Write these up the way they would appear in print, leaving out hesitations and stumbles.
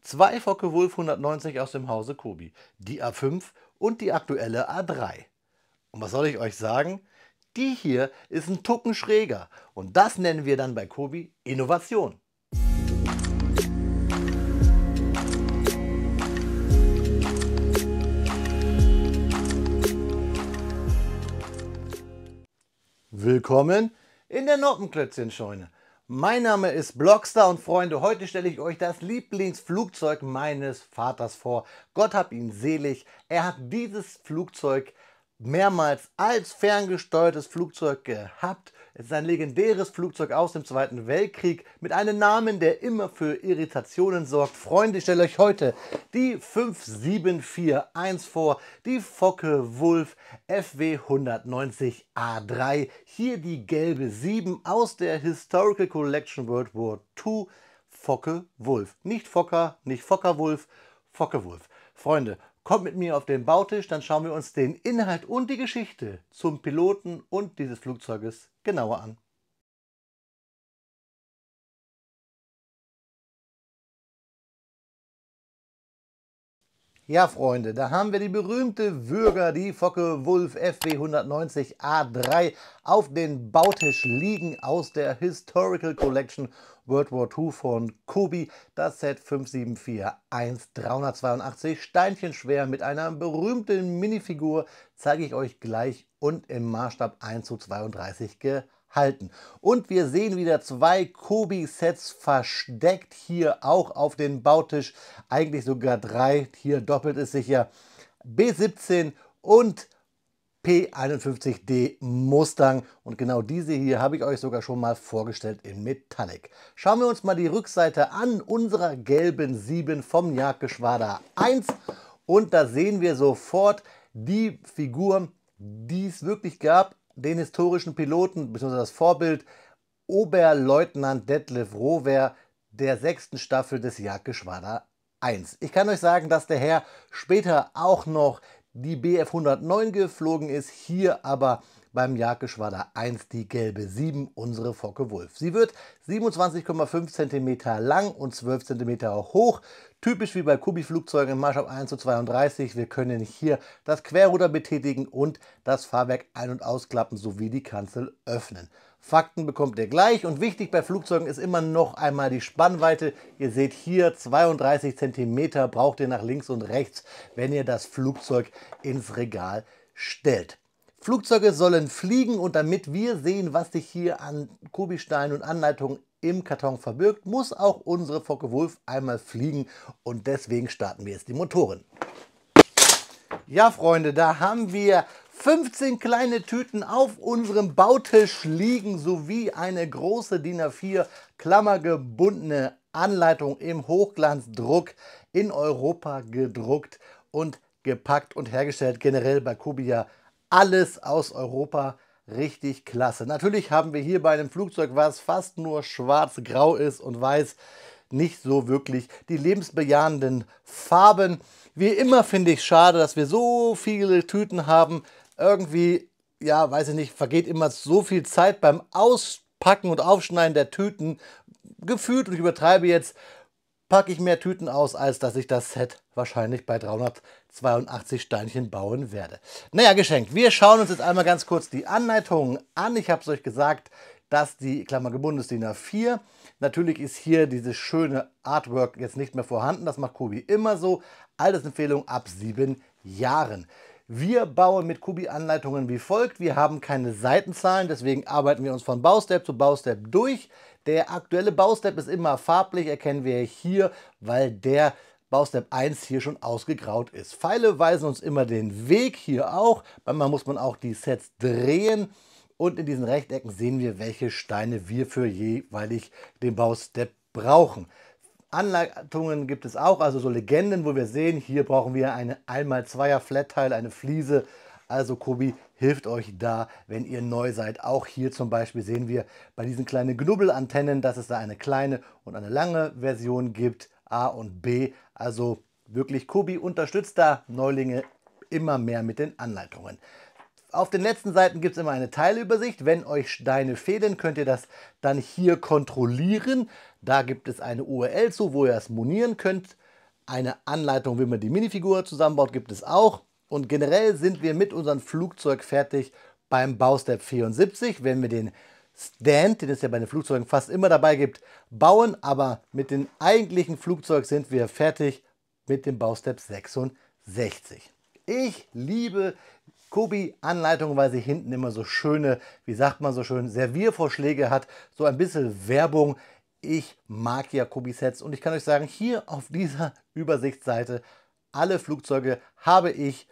Zwei Focke-Wulf 190 aus dem Hause Kobi, die A5 und die aktuelle A3. Und was soll ich euch sagen? Die hier ist ein Tucken schräger und das nennen wir dann bei Kobi Innovation. Willkommen in der Noppenklötzchenscheune. Mein Name ist Blockstar und Freunde, heute stelle ich euch das Lieblingsflugzeug meines Vaters vor. Gott hab ihn selig. Er hat dieses Flugzeug mehrmals als ferngesteuertes Flugzeug gehabt. Es ist ein legendäres Flugzeug aus dem Zweiten Weltkrieg mit einem Namen, der immer für Irritationen sorgt. Freunde, ich stelle euch heute die 5741 vor, die Focke-Wulf FW 190 A3. Hier die gelbe 7 aus der Historical Collection World War II Focke-Wulf. Nicht Fokker, nicht Focke-Wulf, Focke-Wulf. Freunde, kommt mit mir auf den Bautisch, dann schauen wir uns den Inhalt und die Geschichte zum Piloten und dieses Flugzeuges genauer an. Ja, Freunde, da haben wir die berühmte Würger, die Focke-Wulf FW 190 A3 auf den Bautisch liegen aus der Historical Collection World War II von Kobi. Das Set 5741 382 Steinchen schwer mit einer berühmten Minifigur zeige ich euch gleich und im Maßstab 1:32 gehalten. Und wir sehen wieder zwei Kobi-Sets versteckt hier auch auf den Bautisch. Eigentlich sogar drei. Hier doppelt ist sicher B-17 und P-51D Mustang. Und genau diese hier habe ich euch sogar schon mal vorgestellt in Metallic. Schauen wir uns mal die Rückseite an unserer gelben 7 vom Jagdgeschwader 1. Und da sehen wir sofort die Figur, die es wirklich gab, den historischen Piloten, bzw. das Vorbild Oberleutnant Detlev Rohwer der 6. Staffel des Jagdgeschwader 1. Ich kann euch sagen, dass der Herr später auch noch die Bf 109 geflogen ist, hier aber beim Jagdgeschwader 1 die gelbe 7, unsere Focke-Wulf. Sie wird 27,5 cm lang und 12 cm hoch. Typisch wie bei Kobi-Flugzeugen im Maßstab 1:32. Wir können hier das Querruder betätigen und das Fahrwerk ein- und ausklappen sowie die Kanzel öffnen. Fakten bekommt ihr gleich und wichtig bei Flugzeugen ist immer noch einmal die Spannweite. Ihr seht hier 32 cm braucht ihr nach links und rechts, wenn ihr das Flugzeug ins Regal stellt. Flugzeuge sollen fliegen und damit wir sehen, was sich hier an Kobi-Steinen und Anleitungen im Karton verbirgt, muss auch unsere Focke-Wulf einmal fliegen und deswegen starten wir jetzt die Motoren. Ja, Freunde, da haben wir 15 kleine Tüten auf unserem Bautisch liegen, sowie eine große DIN A4 klammergebundene Anleitung im Hochglanzdruck in Europa gedruckt und gepackt und hergestellt. Generell bei Kobi ja alles aus Europa, richtig klasse. Natürlich haben wir hier bei einem Flugzeug, was fast nur schwarz-grau ist und weiß, nicht so wirklich die lebensbejahenden Farben. Wie immer finde ich schade, dass wir so viele Tüten haben. Irgendwie, ja, weiß ich nicht, vergeht immer so viel Zeit beim Auspacken und Aufschneiden der Tüten. Gefühlt, und ich übertreibe jetzt, packe ich mehr Tüten aus, als dass ich das Set wahrscheinlich bei 382 Steinchen bauen werde. Naja, geschenkt. Wir schauen uns jetzt einmal ganz kurz die Anleitungen an. Ich habe es euch gesagt, dass die klammergebunden ist DIN A4. Natürlich ist hier dieses schöne Artwork jetzt nicht mehr vorhanden. Das macht Kobi immer so. Altersempfehlung ab 7 Jahren. Wir bauen mit Kobi-Anleitungen wie folgt. Wir haben keine Seitenzahlen, deswegen arbeiten wir uns von Baustep zu Baustep durch. Der aktuelle Baustep ist immer farblich, erkennen wir hier, weil der Baustep 1 hier schon ausgegraut ist. Pfeile weisen uns immer den Weg, hier auch. Manchmal muss man auch die Sets drehen. Und in diesen Rechtecken sehen wir, welche Steine wir für jeweilig den Baustep brauchen. Anleitungen gibt es auch, also so Legenden, wo wir sehen, hier brauchen wir eine 1x2er Flat-Teil, eine Fliese. Also Kobi hilft euch da, wenn ihr neu seid. Auch hier zum Beispiel sehen wir bei diesen kleinen Gnubbelantennen, dass es da eine kleine und eine lange Version gibt, A und B. Also wirklich, Kobi unterstützt da Neulinge immer mehr mit den Anleitungen. Auf den letzten Seiten gibt es immer eine Teilübersicht. Wenn euch Steine fehlen, könnt ihr das dann hier kontrollieren. Da gibt es eine URL zu, wo ihr es monieren könnt. Eine Anleitung, wie man die Minifigur zusammenbaut, gibt es auch. Und generell sind wir mit unserem Flugzeug fertig beim Baustep 74, wenn wir den Stand, den es ja bei den Flugzeugen fast immer dabei gibt, bauen. Aber mit dem eigentlichen Flugzeug sind wir fertig mit dem Baustep 66. Ich liebe Kobi-Anleitungen, weil sie hinten immer so schöne, wie sagt man so schön, Serviervorschläge hat. So ein bisschen Werbung. Ich mag ja Kobi-Sets und ich kann euch sagen, hier auf dieser Übersichtsseite, alle Flugzeuge habe ich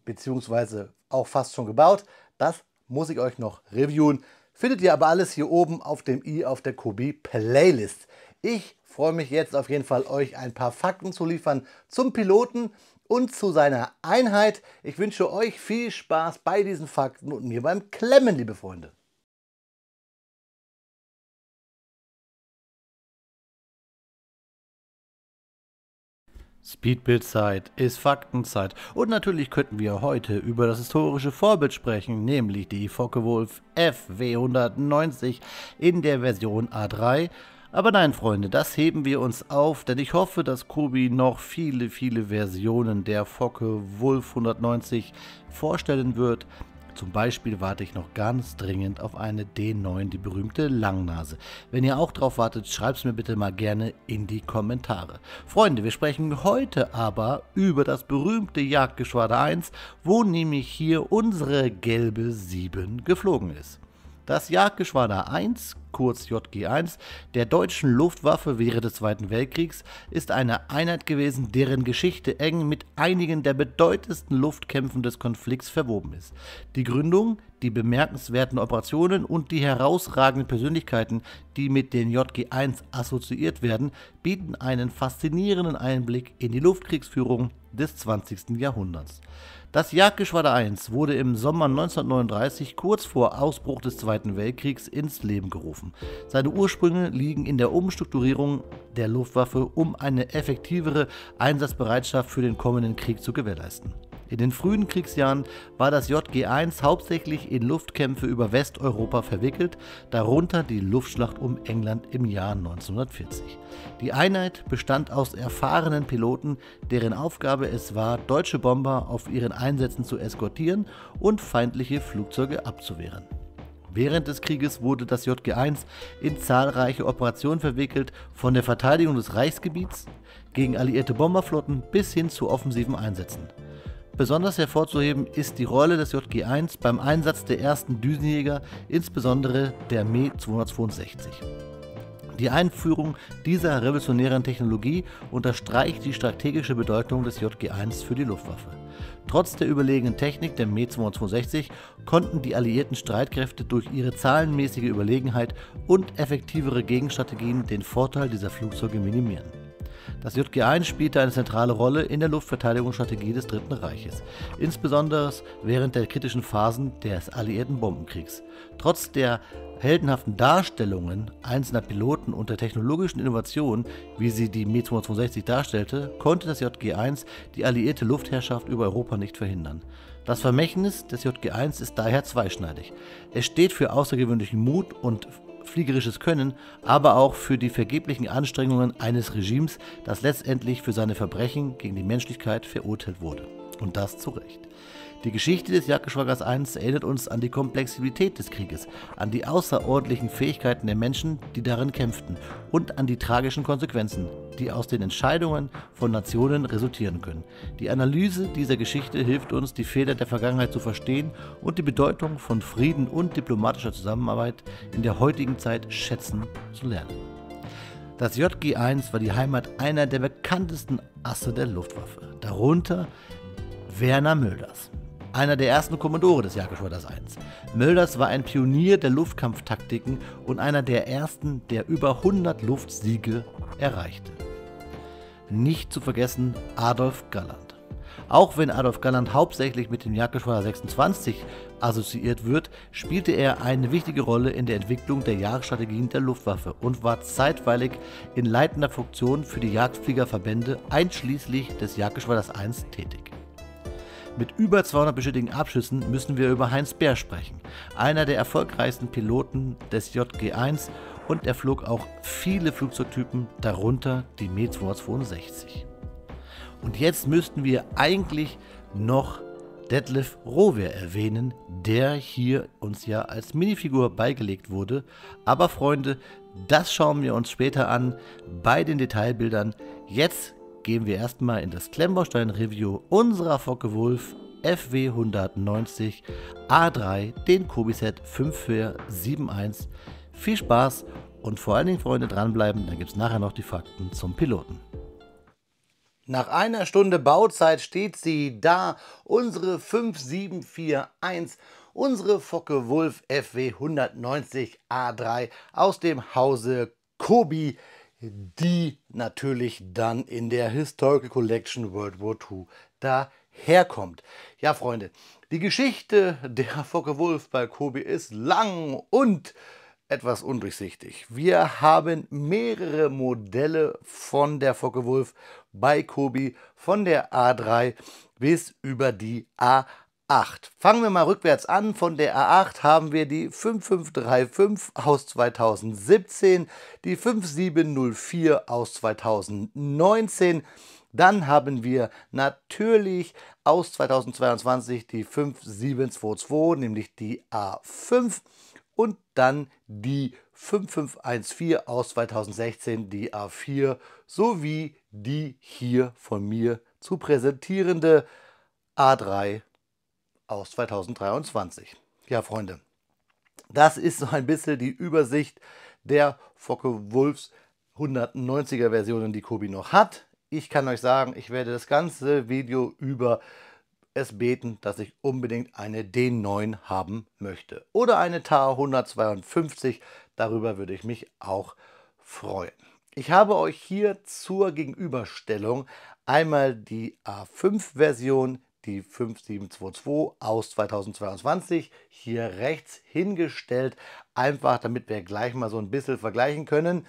beziehungsweise auch fast schon gebaut. Das muss ich euch noch reviewen. Findet ihr aber alles hier oben auf dem i auf der Kobi Playlist. Ich freue mich jetzt auf jeden Fall, euch ein paar Fakten zu liefern zum Piloten und zu seiner Einheit. Ich wünsche euch viel Spaß bei diesen Fakten und mir beim Klemmen, liebe Freunde. Speedbildzeit ist Faktenzeit und natürlich könnten wir heute über das historische Vorbild sprechen, nämlich die Focke-Wulf FW190 in der Version A3. Aber nein, Freunde, das heben wir uns auf, denn ich hoffe, dass Kobi noch viele Versionen der Focke-Wulf 190 vorstellen wird. Zum Beispiel warte ich noch ganz dringend auf eine D9, die berühmte Langnase. Wenn ihr auch drauf wartet, schreibt es mir bitte mal gerne in die Kommentare. Freunde, wir sprechen heute aber über das berühmte Jagdgeschwader 1, wo nämlich hier unsere gelbe 7 geflogen ist. Das Jagdgeschwader 1, kurz JG1, der deutschen Luftwaffe während des Zweiten Weltkriegs, ist eine Einheit gewesen, deren Geschichte eng mit einigen der bedeutendsten Luftkämpfen des Konflikts verwoben ist. Die Gründung, die bemerkenswerten Operationen und die herausragenden Persönlichkeiten, die mit den JG1 assoziiert werden, bieten einen faszinierenden Einblick in die Luftkriegsführung des 20. Jahrhunderts. Das Jagdgeschwader 1 wurde im Sommer 1939, kurz vor Ausbruch des Zweiten Weltkriegs, ins Leben gerufen. Seine Ursprünge liegen in der Umstrukturierung der Luftwaffe, um eine effektivere Einsatzbereitschaft für den kommenden Krieg zu gewährleisten. In den frühen Kriegsjahren war das JG1 hauptsächlich in Luftkämpfe über Westeuropa verwickelt, darunter die Luftschlacht um England im Jahr 1940. Die Einheit bestand aus erfahrenen Piloten, deren Aufgabe es war, deutsche Bomber auf ihren Einsätzen zu eskortieren und feindliche Flugzeuge abzuwehren. Während des Krieges wurde das JG1 in zahlreiche Operationen verwickelt, von der Verteidigung des Reichsgebiets gegen alliierte Bomberflotten bis hin zu offensiven Einsätzen. Besonders hervorzuheben ist die Rolle des JG1 beim Einsatz der ersten Düsenjäger, insbesondere der Me 262. Die Einführung dieser revolutionären Technologie unterstreicht die strategische Bedeutung des JG1 für die Luftwaffe. Trotz der überlegenen Technik der Me 262 konnten die alliierten Streitkräfte durch ihre zahlenmäßige Überlegenheit und effektivere Gegenstrategien den Vorteil dieser Flugzeuge minimieren. Das JG1 spielte eine zentrale Rolle in der Luftverteidigungsstrategie des Dritten Reiches, insbesondere während der kritischen Phasen des alliierten Bombenkriegs. Trotz der heldenhaften Darstellungen einzelner Piloten und der technologischen Innovation, wie sie die Me 262 darstellte, konnte das JG1 die alliierte Luftherrschaft über Europa nicht verhindern. Das Vermächtnis des JG1 ist daher zweischneidig. Es steht für außergewöhnlichen Mut und fliegerisches Können, aber auch für die vergeblichen Anstrengungen eines Regimes, das letztendlich für seine Verbrechen gegen die Menschlichkeit verurteilt wurde. Und das zu Recht. Die Geschichte des Jagdgeschwaders 1 erinnert uns an die Komplexität des Krieges, an die außerordentlichen Fähigkeiten der Menschen, die darin kämpften, und an die tragischen Konsequenzen, die aus den Entscheidungen von Nationen resultieren können. Die Analyse dieser Geschichte hilft uns, die Fehler der Vergangenheit zu verstehen und die Bedeutung von Frieden und diplomatischer Zusammenarbeit in der heutigen Zeit schätzen zu lernen. Das JG1 war die Heimat einer der bekanntesten Asse der Luftwaffe, darunter Werner Mölders, einer der ersten Kommodore des Jagdgeschwaders 1. Mölders war ein Pionier der Luftkampftaktiken und einer der ersten, der über 100 Luftsiege erreichte. Nicht zu vergessen Adolf Galland. Auch wenn Adolf Galland hauptsächlich mit dem Jagdgeschwader 26 assoziiert wird, spielte er eine wichtige Rolle in der Entwicklung der Jagdstrategien der Luftwaffe und war zeitweilig in leitender Funktion für die Jagdfliegerverbände einschließlich des Jagdgeschwaders 1 tätig. Mit über 200 bestätigten Abschüssen müssen wir über Heinz Beer sprechen, einer der erfolgreichsten Piloten des JG1, und er flog auch viele Flugzeugtypen, darunter die Me 262. Und jetzt müssten wir eigentlich noch Detlef Rohwer erwähnen, der hier uns ja als Minifigur beigelegt wurde. Aber Freunde, das schauen wir uns später an bei den Detailbildern. Jetzt gehen wir erstmal in das Klemmbaustein-Review unserer Focke-Wulf FW 190 A3, den Kobi-Set 5471. Viel Spaß und vor allen Dingen, Freunde, dranbleiben, dann gibt es nachher noch die Fakten zum Piloten. Nach einer Stunde Bauzeit steht sie da, unsere 5741, unsere Focke-Wulf FW 190 A3 aus dem Hause Kobi, die natürlich dann in der Historical Collection World War II daherkommt. Ja, Freunde, die Geschichte der Focke-Wulf bei Kobi ist lang und etwas undurchsichtig. Wir haben mehrere Modelle von der Focke-Wulf bei Kobi, von der A3 bis über die A8. Fangen wir mal rückwärts an. Von der A8 haben wir die 5535 aus 2017, die 5704 aus 2019. Dann haben wir natürlich aus 2022 die 5722, nämlich die A5. Und dann die 5514 aus 2016, die A4, sowie die hier von mir zu präsentierende A3 aus 2023. Ja, Freunde, das ist so ein bisschen die Übersicht der Focke-Wulfs 190er Versionen, die Kobi noch hat. Ich kann euch sagen, ich werde das ganze Video über es beten, dass ich unbedingt eine D9 haben möchte. Oder eine TAR 152, darüber würde ich mich auch freuen. Ich habe euch hier zur Gegenüberstellung einmal die A5-Version, die 5722 aus 2022, hier rechts hingestellt, einfach damit wir gleich mal so ein bisschen vergleichen können.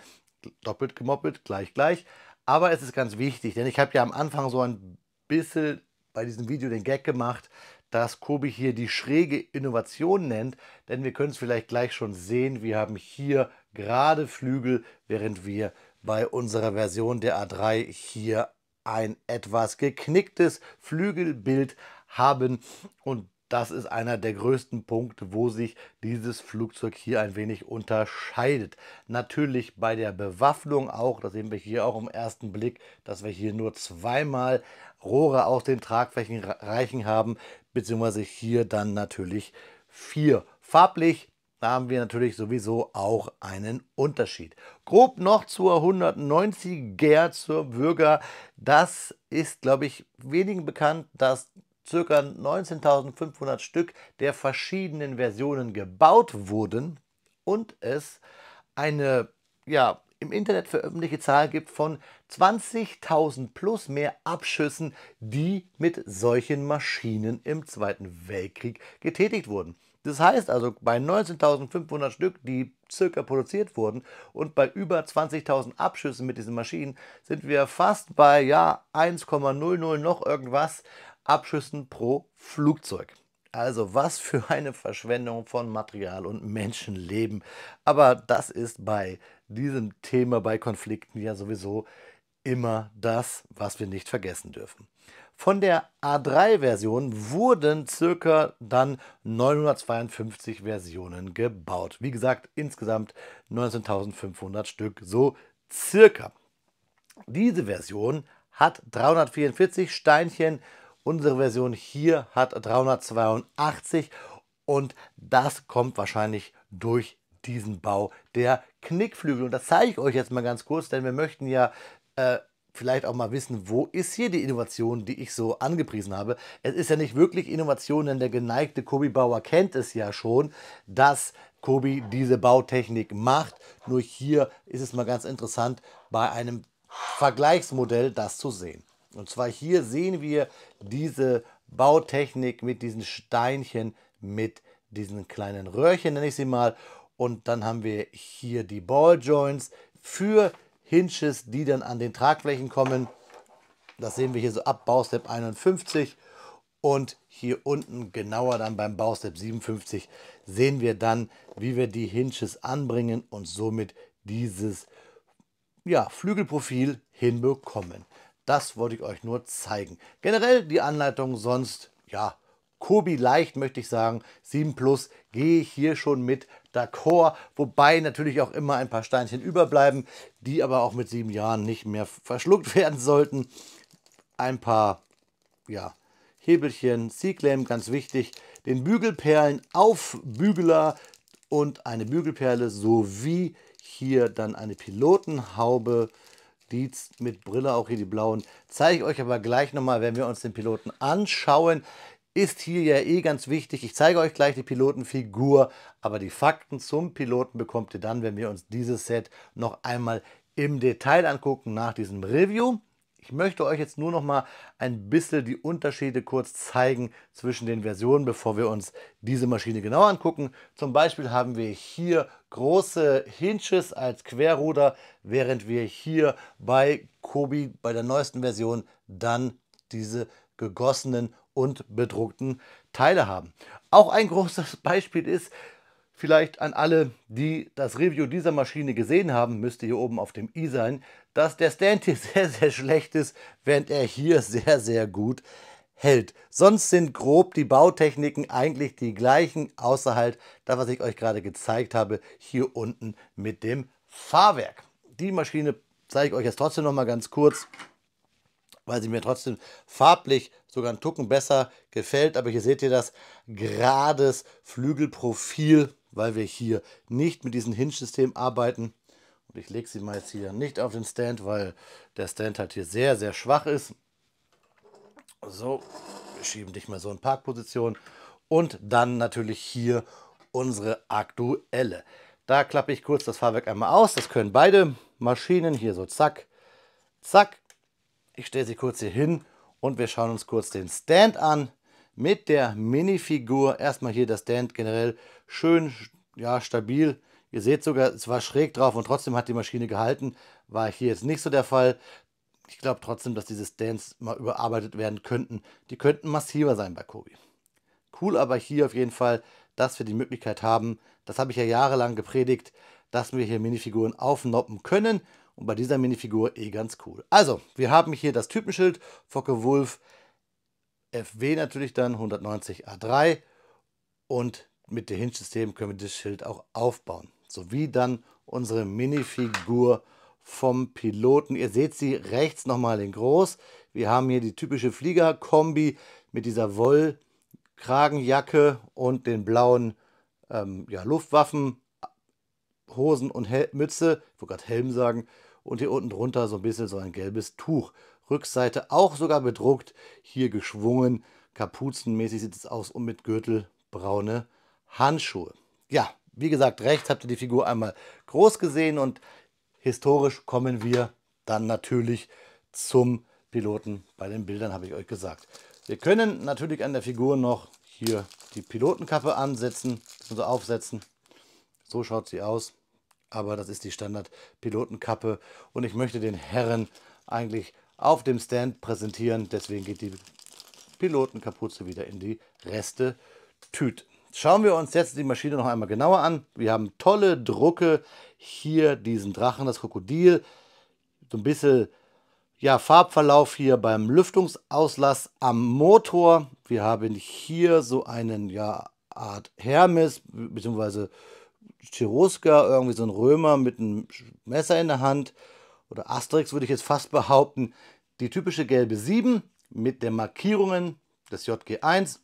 Doppelt gemoppelt, gleich. Aber es ist ganz wichtig, denn ich habe ja am Anfang so ein bisschen bei diesem Video den Gag gemacht, dass Kobi hier die schräge Innovation nennt, denn wir können es vielleicht gleich schon sehen, wir haben hier gerade Flügel, während wir bei unserer Version der A3 hier ein etwas geknicktes Flügelbild haben und das ist einer der größten Punkte, wo sich dieses Flugzeug hier ein wenig unterscheidet. Natürlich bei der Bewaffnung auch, das sehen wir hier auch im ersten Blick, dass wir hier nur zweimal Rohre aus den Tragflächen reichen haben, beziehungsweise hier dann natürlich 4. Farblich, da haben wir natürlich sowieso auch einen Unterschied. Grob noch zur 190er, zur Bürger. Das ist, glaube ich, wenigen bekannt, dass ca. 19.500 Stück der verschiedenen Versionen gebaut wurden und es eine, ja, im Internet veröffentlichte Zahl gibt von 20.000 plus mehr Abschüssen, die mit solchen Maschinen im Zweiten Weltkrieg getätigt wurden. Das heißt also, bei 19.500 Stück, die circa produziert wurden und bei über 20.000 Abschüssen mit diesen Maschinen, sind wir fast bei 1,00 noch irgendwas Abschüssen pro Flugzeug. Also was für eine Verschwendung von Material und Menschenleben. Aber das ist bei diesem Thema, bei Konflikten ja sowieso immer das, was wir nicht vergessen dürfen. Von der A3-Version wurden circa dann 952 Versionen gebaut. Wie gesagt, insgesamt 19.500 Stück, so circa. Diese Version hat 344 Steinchen. Unsere Version hier hat 382 und das kommt wahrscheinlich durch diesen Bau der Knickflügel. Und das zeige ich euch jetzt mal ganz kurz, denn wir möchten ja vielleicht auch mal wissen, wo ist hier die Innovation, die ich so angepriesen habe. Es ist ja nicht wirklich Innovation, denn der geneigte Kobi-Bauer kennt es ja schon, dass Kobi diese Bautechnik macht. Nur hier ist es mal ganz interessant, bei einem Vergleichsmodell das zu sehen. Und zwar hier sehen wir diese Bautechnik mit diesen Steinchen, mit diesen kleinen Röhrchen, nenne ich sie mal. Und dann haben wir hier die Balljoints für Hinges, die dann an den Tragflächen kommen. Das sehen wir hier so ab Baustep 51. Und hier unten genauer dann beim Baustep 57 sehen wir dann, wie wir die Hinges anbringen und somit dieses Flügelprofil hinbekommen. Das wollte ich euch nur zeigen. Generell die Anleitung sonst, ja, Kobi leicht möchte ich sagen. 7 Plus gehe ich hier schon mit d'accord, wobei natürlich auch immer ein paar Steinchen überbleiben, die aber auch mit 7 Jahren nicht mehr verschluckt werden sollten. Ein paar, ja, Hebelchen, C-Claim, ganz wichtig, den Bügelperlen-Aufbügler und eine Bügelperle sowie hier dann eine Pilotenhaube, die mit Brille, auch hier die blauen, zeige ich euch aber gleich nochmal, wenn wir uns den Piloten anschauen. Ist hier ja eh ganz wichtig. Ich zeige euch gleich die Pilotenfigur, aber die Fakten zum Piloten bekommt ihr dann, wenn wir uns dieses Set noch einmal im Detail angucken nach diesem Review. Ich möchte euch jetzt nur noch mal ein bisschen die Unterschiede kurz zeigen zwischen den Versionen, bevor wir uns diese Maschine genauer angucken. Zum Beispiel haben wir hier große Hinges als Querruder, während wir hier bei Kobi bei der neuesten Version dann diese gegossenen und bedruckten Teile haben. Auch ein großes Beispiel ist, vielleicht an alle, die das Review dieser Maschine gesehen haben, müsste hier oben auf dem i sein, dass der Stand hier sehr, sehr schlecht ist, während er hier sehr, sehr gut hält. Sonst sind grob die Bautechniken eigentlich die gleichen, außer halt das, was ich euch gerade gezeigt habe, hier unten mit dem Fahrwerk. Die Maschine zeige ich euch jetzt trotzdem noch mal ganz kurz, weil sie mir trotzdem farblich sogar einen Tucken besser gefällt. Aber hier seht ihr das gerades Flügelprofil, weil wir hier nicht mit diesem Hinge-System arbeiten. Und ich lege sie mal jetzt hier nicht auf den Stand, weil der Stand halt hier sehr, sehr schwach ist. So, wir schieben dich mal so in Parkposition. Und dann natürlich hier unsere aktuelle. Da klappe ich kurz das Fahrwerk einmal aus. Das können beide Maschinen hier so zack, zack. Ich stelle sie kurz hier hin und wir schauen uns kurz den Stand an mit der Minifigur. Erstmal hier der Stand generell schön, ja, stabil. Ihr seht sogar, es war schräg drauf und trotzdem hat die Maschine gehalten. War hier jetzt nicht so der Fall. Ich glaube trotzdem, dass diese Stands mal überarbeitet werden könnten. Die könnten massiver sein bei Kobi. Cool aber hier auf jeden Fall, dass wir die Möglichkeit haben, das habe ich ja jahrelang gepredigt, dass wir hier Minifiguren aufnoppen können. Und bei dieser Minifigur eh ganz cool. Also, wir haben hier das Typenschild Focke-Wulf FW natürlich dann 190 A3 und mit dem Hinge-System können wir das Schild auch aufbauen. Sowie dann unsere Minifigur vom Piloten. Ihr seht sie rechts nochmal in groß. Wir haben hier die typische Fliegerkombi mit dieser Wollkragenjacke und den blauen ja, Luftwaffen, Hosen und Mütze. Ich wollte gerade Helm sagen. Und hier unten drunter so ein bisschen so ein gelbes Tuch. Rückseite auch sogar bedruckt, hier geschwungen. Kapuzenmäßig sieht es aus und mit Gürtel braune Handschuhe. Ja, wie gesagt, rechts habt ihr die Figur einmal groß gesehen und historisch kommen wir dann natürlich zum Piloten. Bei den Bildern habe ich euch gesagt. Wir können natürlich an der Figur noch hier die Pilotenkappe ansetzen, also aufsetzen. So schaut sie aus. Aber das ist die Standard-Pilotenkappe und ich möchte den Herren eigentlich auf dem Stand präsentieren. Deswegen geht die Pilotenkapuze wieder in die Reste-Tüte. Schauen wir uns jetzt die Maschine noch einmal genauer an. Wir haben tolle Drucke. Hier diesen Drachen, das Krokodil. So ein bisschen ja, Farbverlauf hier beim Lüftungsauslass am Motor. Wir haben hier so einen ja, Art Hermes bzw. Cherusker, irgendwie so ein Römer mit einem Messer in der Hand. Oder Asterix würde ich jetzt fast behaupten. Die typische gelbe 7 mit den Markierungen des JG1.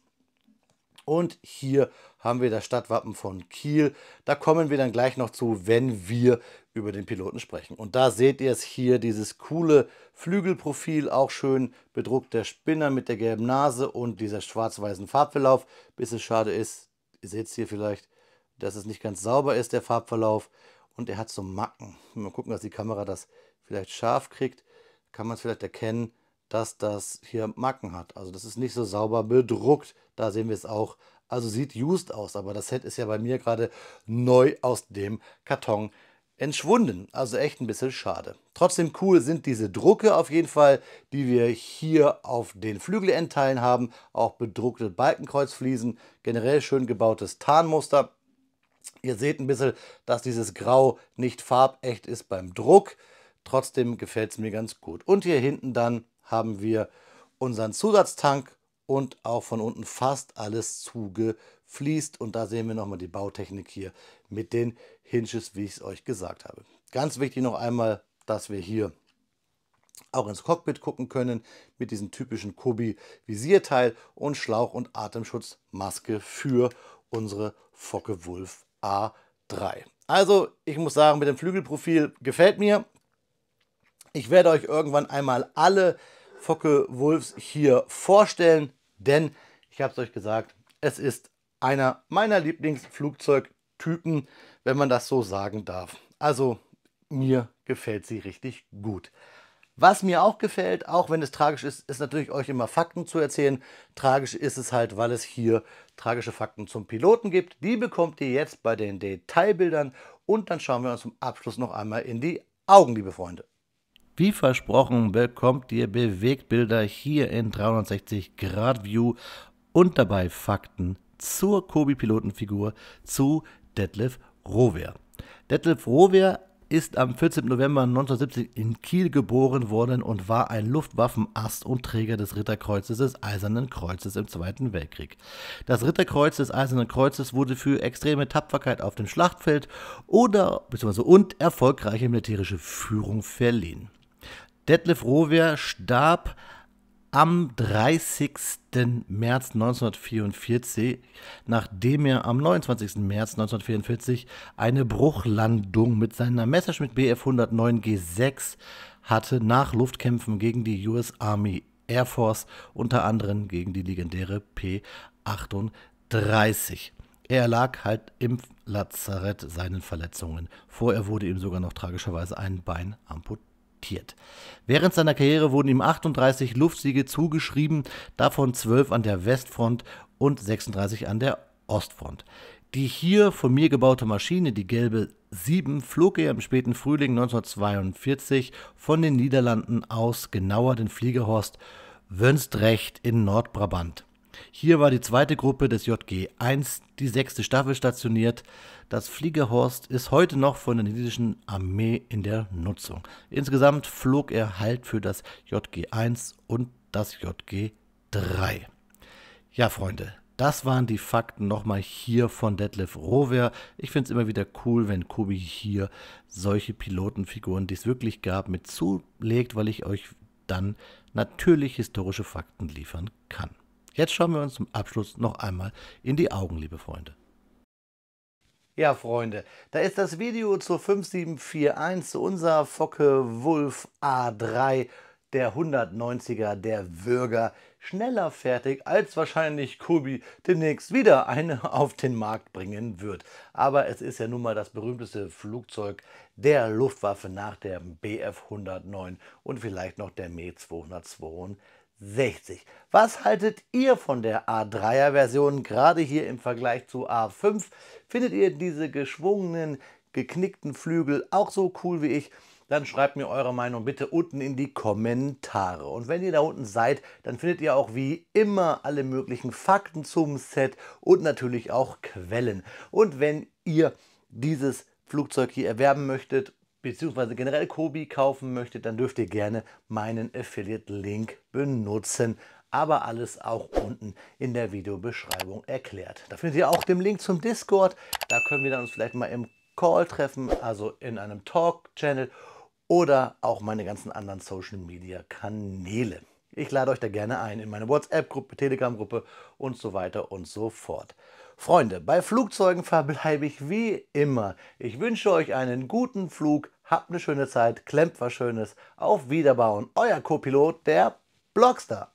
Und hier haben wir das Stadtwappen von Kiel. Da kommen wir dann gleich noch zu, wenn wir über den Piloten sprechen. Und da seht ihr es hier, dieses coole Flügelprofil, auch schön bedruckt, der Spinner mit der gelben Nase und dieser schwarz-weißen Farbverlauf. Bisschen schade ist, ihr seht es hier vielleicht, dass es nicht ganz sauber ist, der Farbverlauf. Und er hat so Macken. Mal gucken, dass die Kamera das vielleicht scharf kriegt. Kann man es vielleicht erkennen, dass das hier Macken hat. Also das ist nicht so sauber bedruckt. Da sehen wir es auch. Also sieht used aus, aber das Set ist ja bei mir gerade neu aus dem Karton entschwunden. Also echt ein bisschen schade. Trotzdem cool sind diese Drucke auf jeden Fall, die wir hier auf den Flügelendteilen haben. Auch bedruckte Balkenkreuzfliesen. Generell schön gebautes Tarnmuster. Ihr seht ein bisschen, dass dieses Grau nicht farbecht ist beim Druck. Trotzdem gefällt es mir ganz gut. Und hier hinten dann haben wir unseren Zusatztank und auch von unten fast alles zugefliest. Und da sehen wir nochmal die Bautechnik hier mit den Hinges, wie ich es euch gesagt habe. Ganz wichtig noch einmal, dass wir hier auch ins Cockpit gucken können mit diesem typischen Kobi-Visierteil und Schlauch- und Atemschutzmaske für unsere Focke-Wulf A3. Also ich muss sagen, mit dem Flügelprofil gefällt mir. Ich werde euch irgendwann einmal alle Focke-Wulfs hier vorstellen, denn ich habe es euch gesagt, es ist einer meiner Lieblingsflugzeugtypen, wenn man das so sagen darf. Also mir gefällt sie richtig gut. Was mir auch gefällt, auch wenn es tragisch ist, ist natürlich euch immer Fakten zu erzählen. Tragisch ist es halt, weil es hier tragische Fakten zum Piloten gibt. Die bekommt ihr jetzt bei den Detailbildern und dann schauen wir uns zum Abschluss noch einmal in die Augen, liebe Freunde. Wie versprochen bekommt ihr Bewegtbilder hier in 360 Grad View und dabei Fakten zur Kobi-Pilotenfigur zu Detlev Rohwer. Detlev Rohwer ist am 14. November 1970 in Kiel geboren worden und war ein Luftwaffenast und Träger des Ritterkreuzes des Eisernen Kreuzes im Zweiten Weltkrieg. Das Ritterkreuz des Eisernen Kreuzes wurde für extreme Tapferkeit auf dem Schlachtfeld und erfolgreiche militärische Führung verliehen. Detlev Rohwer starb am 30. März 1944, nachdem er am 29. März 1944 eine Bruchlandung mit seiner Messerschmitt Bf 109 G6 hatte nach Luftkämpfen gegen die US Army Air Force, unter anderem gegen die legendäre P-38. Er erlag halt im Lazarett seinen Verletzungen. Vorher wurde ihm sogar noch tragischerweise ein Bein amputiert. Während seiner Karriere wurden ihm 38 Luftsiege zugeschrieben, davon 12 an der Westfront und 36 an der Ostfront. Die hier von mir gebaute Maschine, die gelbe 7, flog er im späten Frühling 1942 von den Niederlanden aus, genauer den Fliegerhorst Wönstrecht in Nordbrabant. Hier war die zweite Gruppe des JG-1, die 6. Staffel, stationiert. Das Fliegerhorst ist heute noch von der niederländischen Armee in der Nutzung. Insgesamt flog er halt für das JG-1 und das JG-3. Ja, Freunde, das waren die Fakten nochmal hier von Detlev Rohwer. Ich finde es immer wieder cool, wenn Kobi hier solche Pilotenfiguren, die es wirklich gab, mit zulegt, weil ich euch dann natürlich historische Fakten liefern kann. Jetzt schauen wir uns zum Abschluss noch einmal in die Augen, liebe Freunde. Ja, Freunde, da ist das Video zur 5741, zu unser Focke-Wulf A3, der 190er, der Würger, schneller fertig, als wahrscheinlich Kobi demnächst wieder eine auf den Markt bringen wird. Aber es ist ja nun mal das berühmteste Flugzeug der Luftwaffe nach der Bf 109 und vielleicht noch der Me 262. Was haltet ihr von der A3er Version, gerade hier im Vergleich zu A5? Findet ihr diese geschwungenen, geknickten Flügel auch so cool wie ich? Dann schreibt mir eure Meinung bitte unten in die Kommentare. Und wenn ihr da unten seid, dann findet ihr auch wie immer alle möglichen Fakten zum Set und natürlich auch Quellen. Und wenn ihr dieses Flugzeug hier erwerben möchtet, beziehungsweise generell Kobi kaufen möchtet, dann dürft ihr gerne meinen Affiliate-Link benutzen. Aber alles auch unten in der Videobeschreibung erklärt. Da findet ihr auch den Link zum Discord. Da können wir dann uns vielleicht mal im Call treffen, also in einem Talk-Channel oder auch meine ganzen anderen Social-Media-Kanäle. Ich lade euch da gerne ein in meine WhatsApp-Gruppe, Telegram-Gruppe und so weiter und so fort. Freunde, bei Flugzeugen verbleibe ich wie immer. Ich wünsche euch einen guten Flug, habt eine schöne Zeit, klemmt was Schönes, auf Wiederbauen. Euer Co-Pilot, der Blockstar.